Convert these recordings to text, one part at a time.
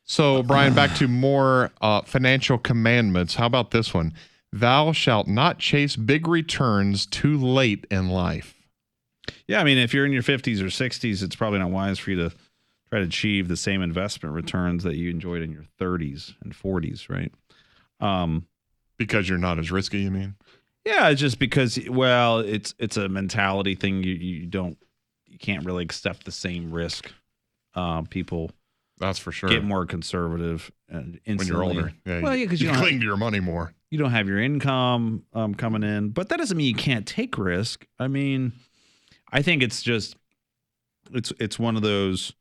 So, Brian, back to more financial commandments. How about this one? Thou shalt not chase big returns too late in life. Yeah, I mean, if you're in your 50s or 60s, it's probably not wise for you to try to achieve the same investment returns that you enjoyed in your 30s and 40s, right? Because you're not as risky, you mean? Yeah, it's just because, well, it's a mentality thing. You can't really accept the same risk. People That's for sure. get more conservative and instantly. When you're older. Yeah, Well, yeah, because you cling to your money more. You don't have your income coming in, but that doesn't mean you can't take risk. I mean, I think it's just it's one of those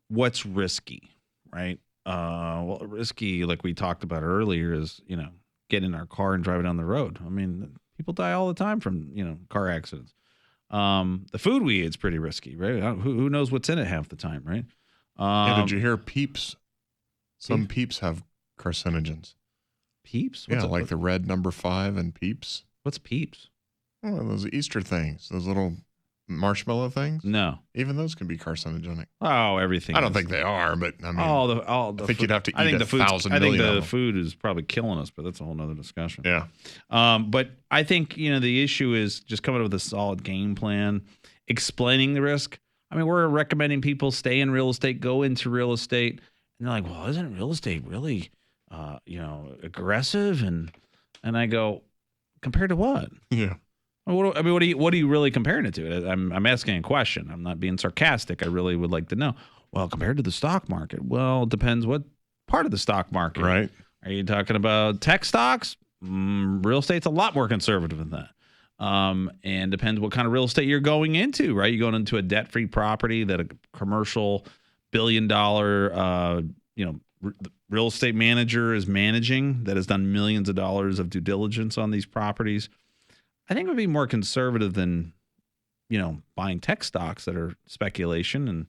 what's risky, right? Well, risky, like we talked about earlier, is getting in our car and driving down the road. I mean, people die all the time from car accidents. The food we eat is pretty risky, right? Who knows what's in it half the time, right? Did you hear Peeps? Some Peeps have carcinogens. Peeps? Yeah, like the red number 5 and Peeps. What's Peeps? Oh, those Easter things, those little marshmallow things. No, even those can be carcinogenic. Oh, everything. I don't think they are, but I mean, all the I think you'd have to eat I think the 1,000 million. I think the food is probably killing us, but that's a whole nother discussion. Yeah. But I think the issue is just coming up with a solid game plan, explaining the risk. I mean, we're recommending people stay in real estate, go into real estate, and they're like, "Well, isn't real estate really, aggressive?" And I go, compared to what? Yeah. What are you really comparing it to? I'm asking a question. I'm not being sarcastic. I really would like to know. Well, compared to the stock market, well, it depends what part of the stock market. Right. Are you talking about tech stocks? Real estate's a lot more conservative than that. And depends what kind of real estate you're going into, right? You're going into a debt-free property that a commercial billion-dollar, real estate manager is managing that has done millions of dollars of due diligence on these properties. I think it would be more conservative than, buying tech stocks that are speculation and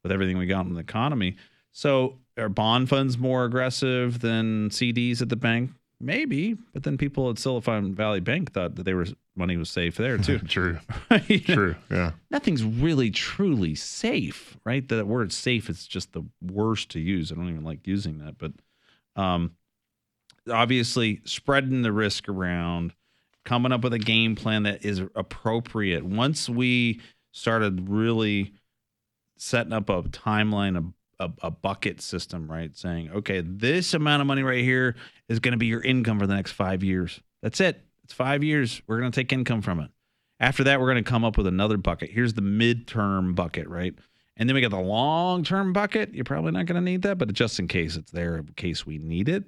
with everything we got in the economy. So are bond funds more aggressive than CDs at the bank? Maybe, but then people at Silicon Valley Bank thought that money was safe there too. True. Right? True. Yeah. Nothing's really truly safe, right? The word safe is just the worst to use. I don't even like using that, but obviously spreading the risk around, coming up with a game plan that is appropriate. Once we started really setting up a timeline, a bucket system, right? Saying, okay, this amount of money right here is going to be your income for the next 5 years. That's it. It's 5 years. We're going to take income from it. After that, we're going to come up with another bucket. Here's the midterm bucket, right? And then we got the long-term bucket. You're probably not going to need that, but just in case it's there, in case we need it.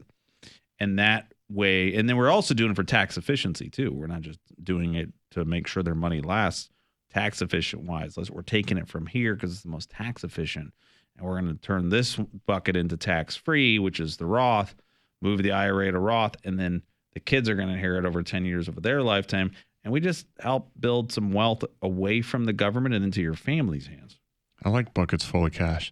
And that way, and then we're also doing it for tax efficiency too. We're not just doing it to make sure their money lasts tax efficient wise. We're taking it from here because it's the most tax efficient. And we're going to turn this bucket into tax free, which is the Roth, move the IRA to Roth, and then the kids are going to inherit over 10 years of their lifetime. And we just help build some wealth away from the government and into your family's hands. I like buckets full of cash.